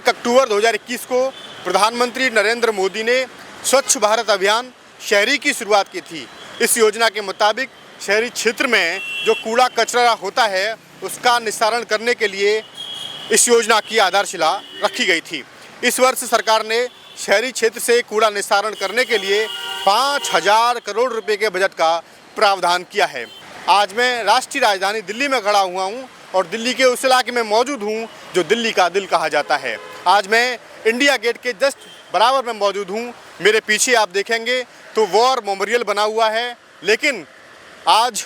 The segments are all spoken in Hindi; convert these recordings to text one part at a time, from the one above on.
1 अक्टूबर 2021 को प्रधानमंत्री नरेंद्र मोदी ने स्वच्छ भारत अभियान शहरी की शुरुआत की थी। इस योजना के मुताबिक शहरी क्षेत्र में जो कूड़ा कचरा होता है उसका निस्तारण करने के लिए इस योजना की आधारशिला रखी गई थी। इस वर्ष सरकार ने शहरी क्षेत्र से कूड़ा निस्तारण करने के लिए 5,000 करोड़ रुपए के बजट का प्रावधान किया है। आज मैं राष्ट्रीय राजधानी दिल्ली में खड़ा हुआ हूँ और दिल्ली के उस इलाके में मौजूद हूँ जो दिल्ली का दिल कहा जाता है। आज मैं इंडिया गेट के जस्ट बराबर में मौजूद हूँ। मेरे पीछे आप देखेंगे तो वॉर मेमोरियल बना हुआ है, लेकिन आज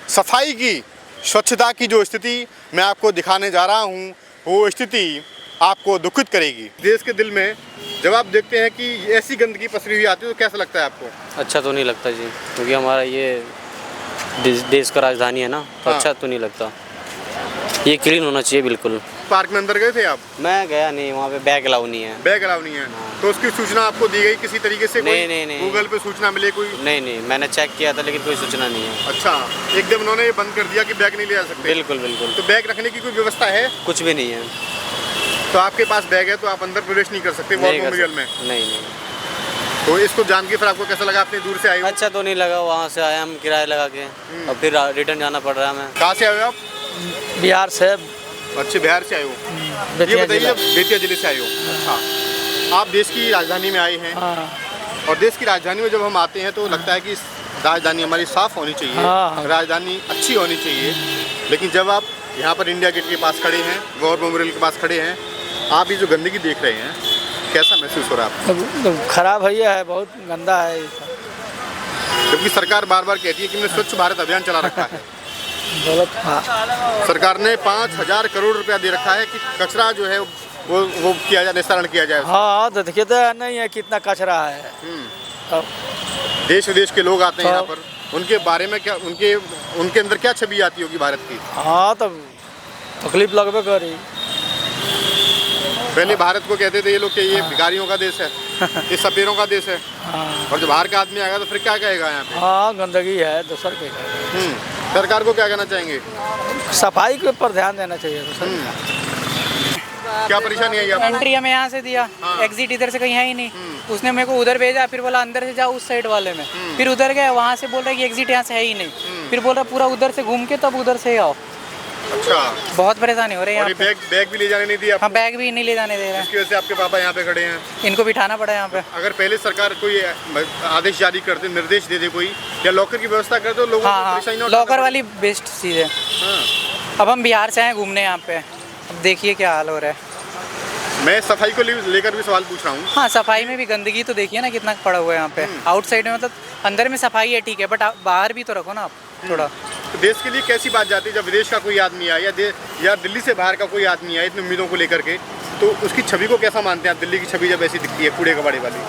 सफाई की, स्वच्छता की जो स्थिति मैं आपको दिखाने जा रहा हूँ वो स्थिति आपको दुखित करेगी। देश के दिल में जब आप देखते हैं कि ऐसी गंदगी पसरी हुई आती है तो कैसा लगता है आपको? अच्छा तो नहीं लगता जी, क्योंकि हमारा ये देश का राजधानी है ना, तो अच्छा तो नहीं लगता। ये क्लीन होना चाहिए बिल्कुल। पार्क में अंदर गए थे आप? मैं गया नहीं, वहाँ पे बैग अलाउ नहीं है। बैग अलाउ नहीं है? तो उसकी सूचना आपको दी गई किसी तरीके से? नहीं। गूगल पे सूचना मिले कोई? नहीं, मैंने चेक किया था लेकिन कोई सूचना नहीं है। अच्छा, एकदम उन्होंने ये बंद कर दिया कि बैग नहीं ले जा सकते? बिल्कुल। तो बैग रखने की कोई व्यवस्था है? कुछ भी नहीं है। तो आपके पास बैग है तो आप अंदर प्रवेश नहीं कर सकते वॉर मेमोरियल में? नहीं। तो इसको जान के फिर आपको कैसा लगा? आपने दूर से आए हो? अच्छा तो नहीं लगा, वहाँ से आए हम किराया लगा के और फिर रिटर्न जाना पड़ रहा है हमें। कहाँ से आए हो आप? बिहार से। अच्छे, बिहार से आए हो। ये बताइए, बेतिया जिले से आए हो? अच्छा, आप देश की राजधानी में आए हैं। हाँ। और देश की राजधानी में जब हम आते हैं तो लगता है कि राजधानी हमारी साफ होनी चाहिए। हाँ। राजधानी अच्छी होनी चाहिए। लेकिन जब आप यहाँ पर इंडिया गेट के पास खड़े हैं, वॉर मेमोरियल के पास खड़े हैं, आप ये जो गंदगी देख रहे हैं, कैसा महसूस हो रहा है आपको? खराब है, बहुत गंदा है। जबकि सरकार बार बार कहती है कि हमने स्वच्छ भारत अभियान चला रखा है। सरकार ने 5,000 करोड़ रुपया दे रखा है कि कचरा जो है वो किया जाए, निस्तारण किया जाए। हाँ, तो देखिए तो नहीं है कितना कचरा है। देश विदेश के लोग आते हैं यहाँ पर, उनके बारे में क्या, उनके अंदर क्या छवि आती होगी भारत की? हाँ, तब तकलीफ लगभग करी। पहले भारत को कहते थे ये लोग कि ये भिखारियों का देश है, ये सपेरों का देश है। और जब बाहर का आदमी आएगा तो फिर क्या कहेगा यहाँ पे? हाँ, गंदगी है दूसर के। सरकार को क्या कहना चाहेंगे? सफाई के ऊपर ध्यान देना चाहिए। क्या परेशानी आई आपको? एंट्री हमें यहाँ से दिया, एग्जिट इधर से कहीं है ही नहीं। उसने मेरे को उधर भेजा, फिर बोला अंदर से जाओ उस साइड वाले में। फिर उधर गए, वहाँ से बोल रहा है कि एग्जिट यहाँ से है ही नहीं। फिर बोल रहा पूरा उधर से घूम के तब उधर से आओ। अच्छा, बहुत परेशानी हो रही है। और ये बैग भी ले जाने नहीं दिया? हाँ, बैग भी नहीं ले जाने दे रहे हैं। इसकी वजह से आपके पापा यहाँ पे खड़े हैं। इनको बिठाना पड़ा यहाँ पे। अगर पहले सरकार कोई आदेश जारी करते, निर्देश दे दे कोई, या लॉकर की व्यवस्था कर दो, लोगों को परेशानी ना, लॉकर वाली बेस्ट चीज़ है। अब हम बिहार से आए घूमने यहाँ पे, अब देखिए क्या हाल हो रहा है। मैं सफाई को लेकर भी सवाल पूछ रहा हूँ। हाँ, सफाई में भी गंदगी तो देखिए ना कितना पड़ा हुआ है यहाँ पे। आउटसाइड में मतलब अंदर में सफाई है ठीक है, बट बाहर भी तो रखो ना आप थोड़ा। तो देश के लिए कैसी बात जाती है जब विदेश का कोई आदमी आए या दिल्ली से बाहर का कोई आदमी आए इतनी उम्मीदों को लेकर के, तो उसकी छवि को कैसा मानते हैं आप? दिल्ली की छवि जब ऐसी दिखती है कूड़े कबाड़े वाली,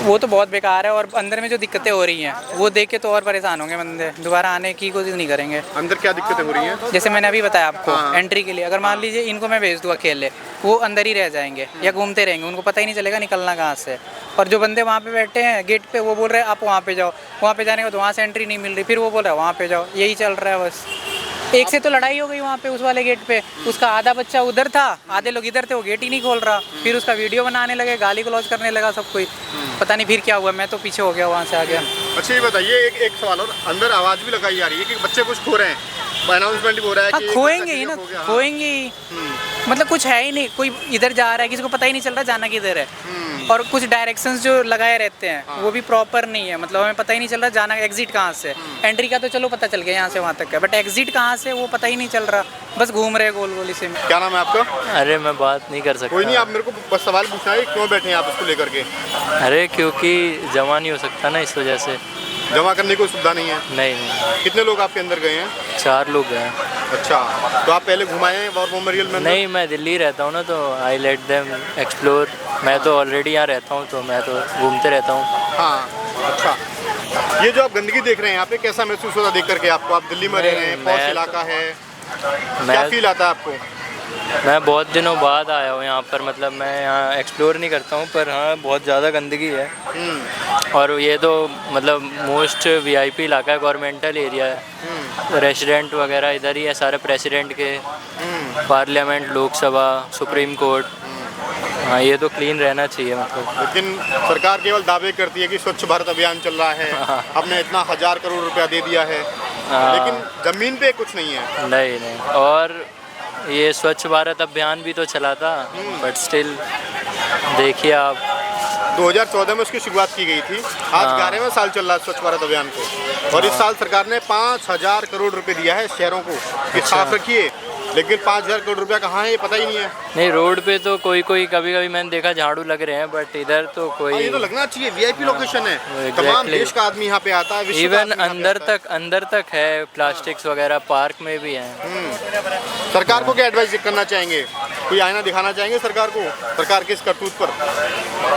वो तो बहुत बेकार है। और अंदर में जो दिक्कतें हो रही हैं वो देख के तो और परेशान होंगे बंदे, दोबारा आने की कोशिश नहीं करेंगे। अंदर क्या दिक्कतें हो रही हैं? जैसे मैंने अभी बताया आपको, एंट्री के लिए अगर मान लीजिए इनको मैं भेज दूँ अकेले, वो अंदर ही रह जाएंगे या घूमते रहेंगे, उनको पता ही नहीं चलेगा निकलना कहाँ से। और जो बंदे वहाँ पे बैठे हैं गेट पे, वो बोल रहे हैं आप वहाँ पे जाओ, वहाँ पे जाने के बाद वहाँ से एंट्री नहीं मिल रही, फिर वो बोल रहा है वहाँ पे जाओ। यही चल रहा है बस। एक से तो लड़ाई हो गई वहाँ पे उस वाले गेट पे, उसका आधा बच्चा उधर था, आधे लोग इधर थे, वो गेट ही नहीं खोल रहा। फिर उसका वीडियो बनाने लगे, गाली गलौज करने लगा सब कोई। पता नहीं फिर क्या हुआ, मैं तो पीछे हो गया वहाँ से आ गया। अच्छा, ये बताइए, एक सवाल और, अंदर आवाज़ भी लगाई जा रही है कि बच्चे कुछ खो रहे हैं, अनाउंसमेंट भी हो रहा है कि खोएंगे ही ना, खोएंगे ही। मतलब कुछ है ही नहीं, कोई इधर जा रहा है, किसी को पता ही नहीं चल रहा जाना किधर है। और कुछ डायरेक्शंस जो लगाए रहते हैं वो भी प्रॉपर नहीं है, मतलब हमें पता ही नहीं चल रहा जाना एग्जिट कहाँ से। एंट्री का तो चलो पता चल गया यहाँ से वहाँ तक है, बट एग्जिट कहाँ से वो पता ही नहीं चल रहा, बस घूम रहे गोल गोली से। क्या नाम है आपका? अरे मैं बात नहीं कर सकता। कोई नहीं, आप मेरे को बस सवाल पूछना है, क्यों बैठे हैं आप इसको लेकर के? अरे क्योंकि जमा नहीं हो सकता ना, इस वजह से। जमा करने की कोई सुविधा नहीं है? नहीं। कितने लोग आपके अंदर गए हैं? 4 लोग हैं। अच्छा, तो आप पहले घुमाए हैं वॉर मेमोरियल में? नहीं, मैं दिल्ली रहता हूँ ना, तो आई लेट देम एक्सप्लोर। मैं तो ऑलरेडी यहाँ रहता हूँ, तो मैं तो घूमते रहता हूँ। हाँ, अच्छा। ये जो आप गंदगी देख रहे हैं यहाँ पे, कैसा महसूस होता देख करके आपको? आप दिल्ली में रह रहे हैं, पॉश इलाका है, क्या फील आता है आपको? मैं बहुत दिनों बाद आया हूँ यहाँ पर, मतलब मैं यहाँ एक्सप्लोर नहीं करता हूँ, पर हाँ बहुत ज़्यादा गंदगी है। और ये तो मतलब मोस्ट वीआईपी इलाका है, गवर्नमेंटल एरिया है। रेसिडेंट वगैरह इधर ही है सारे, प्रेसिडेंट के, पार्लियामेंट, लोकसभा, सुप्रीम कोर्ट। हाँ, ये तो क्लीन रहना चाहिए मतलब। लेकिन सरकार केवल दावे करती है कि स्वच्छ भारत अभियान चल रहा है, हमने इतना 1000 करोड़ रुपया दे दिया है, लेकिन जमीन पे कुछ नहीं है। नहीं, और ये स्वच्छ भारत अभियान भी तो चला था, बट स्टिल देखिए आप 2014 में उसकी शुरुआत की गई थी, आज 11वें साल चल रहा है स्वच्छ भारत अभियान को, और इस साल सरकार ने 5000 करोड़ रुपए दिया है शहरों को कि साफ रखिए, लेकिन 5000 करोड़ रुपया कहाँ है ये पता ही नहीं है। नहीं, रोड पे तो कोई कभी मैंने देखा झाड़ू लग रहे हैं, बट इधर तो कोई। ये तो लगना चाहिए, वीआईपी लोकेशन है, तमाम देश का आदमी यहाँ पे आता है, विश्व का इवन आदमी यहाँ पे आता है। अंदर तक है, प्लास्टिक्स वगैरह पार्क में भी हैं। सरकार को क्या एडवाइस करना चाहेंगे, कोई आईना दिखाना चाहेंगे सरकार को, सरकार के इस करतूत पर?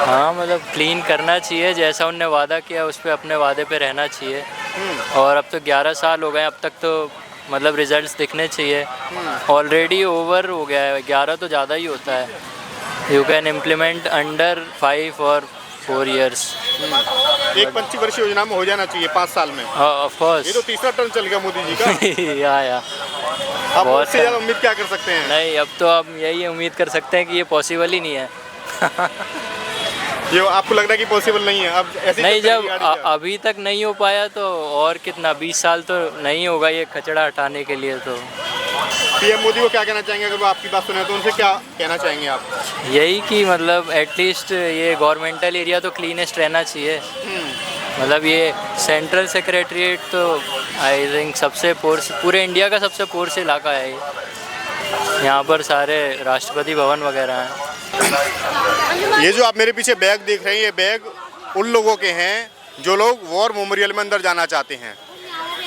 हाँ, मतलब क्लीन करना चाहिए, जैसा उनने वादा किया उस पर अपने वादे पे रहना चाहिए। और अब तो 11 साल हो गए, अब तक तो मतलब रिजल्ट्स दिखने चाहिए। ऑलरेडी ओवर हो गया है, 11 तो ज़्यादा ही होता है। यू कैन इम्प्लीमेंट अंडर 5 और 4 years। एक पंचवर्षीय योजना में हो जाना चाहिए 5 साल में। Of course. ये तो तीसरा टर्म चल गया मोदी जी का। या अब बहुत उससे ज़्यादा उम्मीद क्या कर सकते हैं? नहीं, अब तो आप यही उम्मीद कर सकते हैं कि ये पॉसिबल ही नहीं है। ये आपको लग रहा है कि पॉसिबल नहीं है? अब ऐसे नहीं, जब अभी तक नहीं हो पाया तो और कितना 20 साल तो नहीं होगा ये कचरा हटाने के लिए। तो पीएम मोदी को क्या कहना चाहेंगे, अगर वो आपकी बात सुने तो उनसे क्या कहना चाहेंगे आप? यही कि मतलब एटलीस्ट ये गवर्नमेंटल एरिया तो क्लीनेस्ट रहना चाहिए। मतलब ये सेंट्रल सेक्रेटरीट तो आई थिंक सबसे पूरे इंडिया का सबसे पोर्स इलाका है ये। यहाँ पर सारे राष्ट्रपति भवन वगैरह हैं। ये जो आप मेरे पीछे बैग देख रहे हैं, ये बैग उन लोगों के हैं जो लोग वॉर मेमोरियल में अंदर जाना चाहते हैं।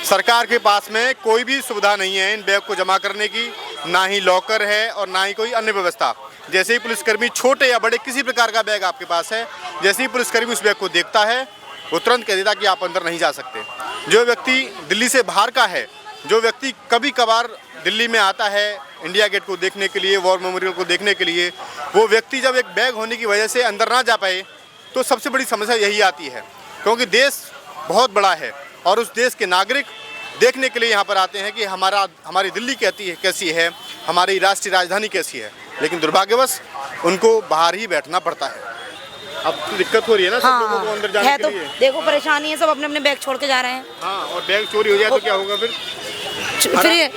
सरकार के पास में कोई भी सुविधा नहीं है इन बैग को जमा करने की, ना ही लॉकर है और ना ही कोई अन्य व्यवस्था। जैसे ही पुलिसकर्मी छोटे या बड़े किसी प्रकार का बैग आपके पास है, जैसे ही पुलिसकर्मी उस बैग को देखता है वो तुरंत कह देता कि आप अंदर नहीं जा सकते। जो व्यक्ति दिल्ली से बाहर का है, जो व्यक्ति कभी कभार दिल्ली में आता है इंडिया गेट को देखने के लिए, वॉर मेमोरियल को देखने के लिए, वो व्यक्ति जब एक बैग होने की वजह से अंदर ना जा पाए तो सबसे बड़ी समस्या यही आती है, क्योंकि देश बहुत बड़ा है और उस देश के नागरिक देखने के लिए यहाँ पर आते हैं कि हमारी दिल्ली कैसी है, हमारी राष्ट्रीय राजधानी कैसी है, लेकिन दुर्भाग्यवश उनको बाहर ही बैठना पड़ता है। अब तो दिक्कत हो रही है ना सब लोगों को अंदर जाने के तो लिए। देखो परेशानी है, सब अपने अपने बैग छोड़ के जा रहे हैं। हाँ, और बैग चोरी हो जाए तो क्या होगा फिर?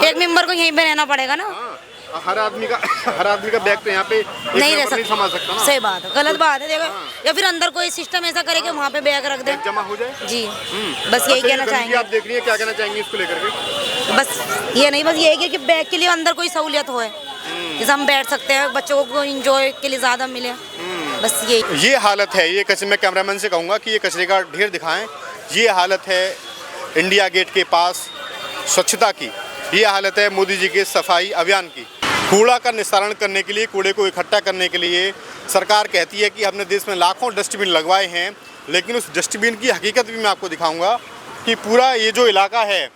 एक मेंबर को यहीं पे रहना पड़ेगा ना। हाँ, हर आदमी का बैग तो यहाँ पे एक नहीं रह मेंबर नहीं संभाल सकता ना। सही बात है, गलत बात है। देखो या फिर अंदर कोई सिस्टम ऐसा करे कि वहाँ पे बैग रख दे, जमा हो जाए जी। बस यही कहना चाहेंगे। आप देख रही है, क्या कहना चाहेंगे इसको लेकर के? बस ये नहीं, बस ये है कि बैग के लिए अंदर कोई सहूलियत हो, जैसे हम बैठ सकते हैं, बच्चों को इंजॉय के लिए ज़्यादा मिले, बस ये हालत है। ये कचरे, मैं कैमरामैन से कहूँगा कि ये कचरे का ढेर दिखाएं। ये हालत है इंडिया गेट के पास स्वच्छता की, ये हालत है मोदी जी के सफाई अभियान की। कूड़ा का निस्तारण करने के लिए, कूड़े को इकट्ठा करने के लिए सरकार कहती है कि हमने देश में लाखों डस्टबिन लगवाए हैं, लेकिन उस डस्टबिन की हकीकत भी मैं आपको दिखाऊंगा कि पूरा ये जो इलाका है,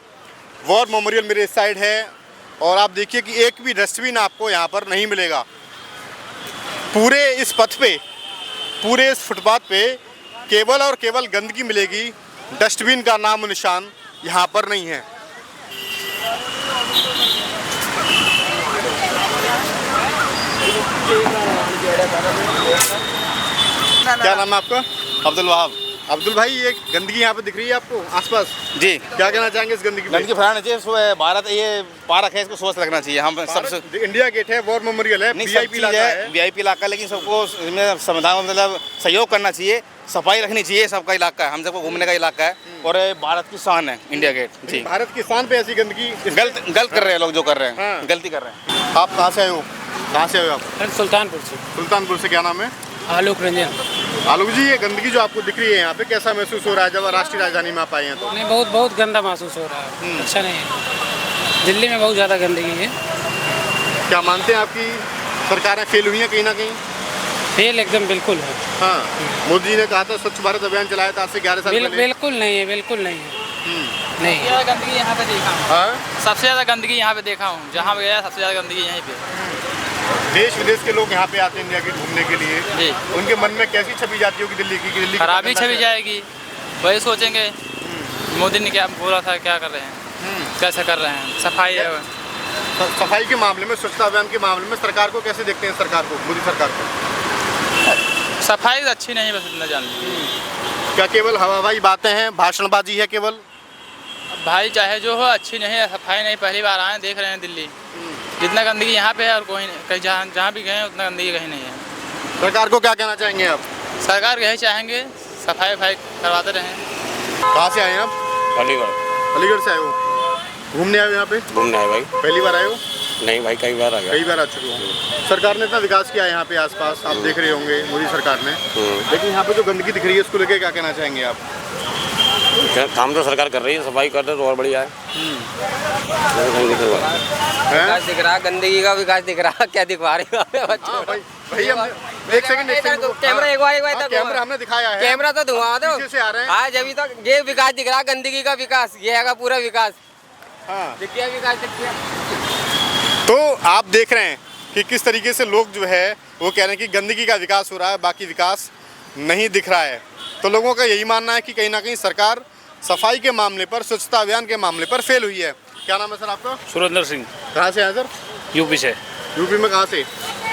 वॉर मेमोरियल मेरे इस साइड है, और आप देखिए कि एक भी डस्टबिन आपको यहाँ पर नहीं मिलेगा। पूरे इस पथ पे, पूरे इस फुटपाथ पे केवल और केवल गंदगी मिलेगी, डस्टबिन का नाम निशान यहाँ पर नहीं है। क्या नाम है आपका? अब्दुल वहाब। अब्दुल भाई, ये गंदगी यहाँ पे दिख रही है आपको आसपास, जी। क्या कहना चाहेंगे इस गंदगी पे? गंदगी फैलाना चाहिए, भारत ये पार्क है, इसको स्वच्छ रखना चाहिए। हम सबसे इंडिया गेट है, वॉर मेमोरियल है, वीआईपी इलाका है, वीआईपी इलाका, लेकिन सबको इसमें संविधान मतलब सहयोग करना चाहिए, सफाई रखनी चाहिए। सबका इलाका है, हम सबको घूमने का इलाका है, और भारत की शान है इंडिया गेट। जी, भारत की शान पे ऐसी गंदगी गलत कर रहे हैं लोग, जो कर रहे हैं गलती कर रहे हैं। आप कहाँ से आए हो? कहाँ से आए हो आप? सुल्तानपुर से। सुल्तानपुर से। क्या नाम है? आलोक रंजन। आलोक जी, ये गंदगी जो आपको दिख रही है यहाँ पे, कैसा महसूस हो रहा है जब राष्ट्रीय राजधानी में आप आए हैं तो? नहीं, बहुत गंदा महसूस हो रहा है, अच्छा नहीं है। दिल्ली में बहुत ज़्यादा गंदगी है। क्या मानते हैं आपकी सरकारें फेल हुई हैं कहीं ना कहीं? फेल एकदम बिल्कुल है। हाँ, मोदी जी ने कहा था स्वच्छ भारत अभियान चलाया था आज से 11 साल पहले। बिल्कुल नहीं है, बिल्कुल नहीं है। नहीं, ज़्यादा गंदगी यहाँ पे देखा हूँ। हाँ? सबसे ज़्यादा गंदगी यहाँ पे देखा हूँ, जहाँ पे गया सबसे ज़्यादा गंदगी यहीं पे। देश विदेश के लोग यहाँ पे आते हैं इंडिया गेट घूमने के लिए, जी। उनके मन में कैसी छवि जाती होगी दिल्ली की? दिल्ली खराबी छवि जाएगी, वही सोचेंगे मोदी ने क्या बोला था, क्या कर रहे हैं, कैसे कर रहे हैं। सफाई है, सफाई के मामले में, स्वच्छता अभियान के मामले में सरकार को कैसे देखते हैं, सरकार को, मोदी सरकार को? सफाई अच्छी नहीं, बस इतना जान लीजिए। क्या केवल हवाई बातें हैं, भाषणबाजी है केवल? भाई चाहे जो हो, अच्छी नहीं है, सफाई नहीं। पहली बार आए, देख रहे हैं दिल्ली, जितना गंदगी यहाँ पे है और कोई नहीं, कहीं जहाँ भी गए उतना गंदगी कहीं नहीं है। सरकार को क्या कहना चाहेंगे आप? सरकार यही चाहेंगे सफाई वफाई करवाते रहें। कहाँ से आए हैं आप? अलीगढ़। अलीगढ़ से आए हो? घूमने आए हो यहाँ पे? घूमने आए भाई। पहली बार आए हो? नहीं भाई, कई बार आ गया। कई बार आ चुके हो। सरकार ने इतना विकास किया है यहाँ पे आसपास, आप देख रहे होंगे मोदी सरकार ने, लेकिन यहाँ पे जो गंदगी दिख रही है उसको लेकर क्या कहना चाहेंगे आप? काम तो सरकार कर रही है, सफाई कर रहे तो और बढ़िया है। हैं? दिख रहा, गंदगी का विकास दिख रहा, क्या दिखवा रहे हो बच्चों? हाँ भाई हम एक सेकंड कैमरा एक बार तक कैमरा हमने दिखाया है, कैमरा तो धुआं दो। पीछे से आ रहे हैं। आज अभी तक ये विकास दिख रहा, गंदगी का विकास, ये है पूरा विकास। हाँ। दिख गया विकास, दिख गया। तो आप देख रहे हैं कि किस तरीके से लोग जो है वो कह रहे हैं कि गंदगी का विकास हो रहा है, बाकी विकास नहीं दिख रहा है। तो लोगों का यही मानना है कि कहीं ना कहीं सरकार सफाई के मामले पर, स्वच्छता अभियान के मामले पर फेल हुई है। क्या नाम है सर आपका? सुरेंद्र सिंह। कहाँ से आए सर? यूपी से। यूपी में कहाँ से?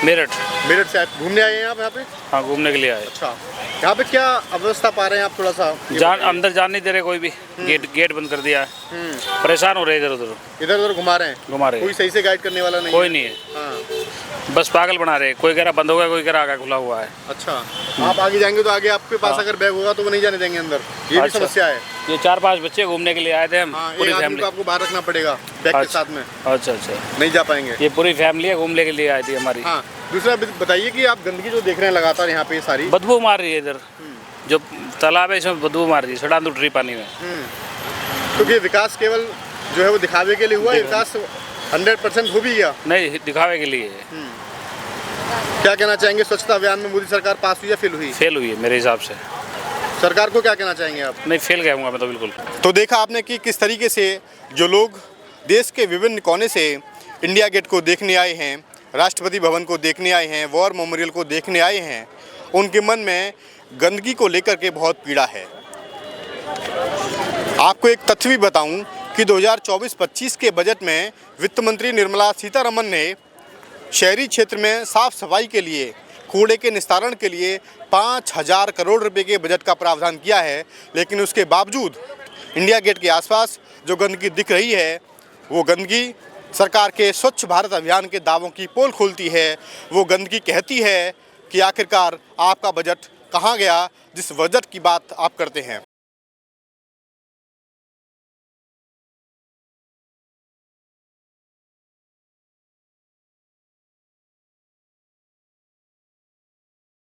मेरठ। मेरठ से आए, घूमने आए हैं आप यहाँ पे? हाँ, घूमने के लिए आए। अच्छा, यहाँ पे क्या अवस्था पा रहे हैं आप? थोड़ा सा अंदर जान नहीं दे रहे कोई भी, गेट बंद कर दिया है। परेशान हो रहे इधर उधर घुमा रहे हैं। कोई सही से गाइड करने वाला नहीं? कोई नहीं है। हाँ। बस पागल बना रहे, कोई कह रहा बंद हो गया, कोई कह रहा आगे खुला हुआ है। अच्छा, आप आगे जाएंगे तो आगे आपके पास अगर बैग होगा तो वो नहीं जाने देंगे अंदर, ये भी समस्या है। ये 4-5 बच्चे घूमने के लिए आए थे हम, पूरी फैमिली। आपको बाहर रखना पड़ेगा बैग के साथ में। अच्छा, नहीं जा पाएंगे। ये पूरी फैमिली है, घूमने के लिए आई थी हमारी। हाँ, दूसरा बताइए कि आप गंदगी जो देख रहे हैं लगातार यहाँ पे सारी, बदबू मार रही है इधर, जो तालाब है इसमें बदबू मार रही है, सड़ान उठ रही पानी में। तो ये विकास केवल जो है वो दिखावे के लिए हुआ, विकास 100% हो भी गया? नहीं, दिखावे के लिए। क्या कहना चाहेंगे, स्वच्छता अभियान में मोदी सरकार पास हुई या फेल हुई? फेल हुई है मेरे हिसाब से। सरकार को क्या कहना चाहेंगे आप? नहीं, फेल कहूँगा मैं तो बिल्कुल। तो देखा आपने कि किस तरीके से जो लोग देश के विभिन्न कोने से इंडिया गेट को देखने आए हैं, राष्ट्रपति भवन को देखने आए हैं, वॉर मेमोरियल को देखने आए हैं, उनके मन में गंदगी को लेकर के बहुत पीड़ा है। आपको एक तथ्य भी बताऊं कि 2024-25 के बजट में वित्त मंत्री निर्मला सीतारमण ने शहरी क्षेत्र में साफ सफाई के लिए, कूड़े के निस्तारण के लिए 5,000 करोड़ रुपए के बजट का प्रावधान किया है, लेकिन उसके बावजूद इंडिया गेट के आसपास जो गंदगी दिख रही है वो गंदगी सरकार के स्वच्छ भारत अभियान के दावों की पोल खोलती है। वो गंदगी कहती है कि आखिरकार आपका बजट कहाँ गया जिस बजट की बात आप करते हैं।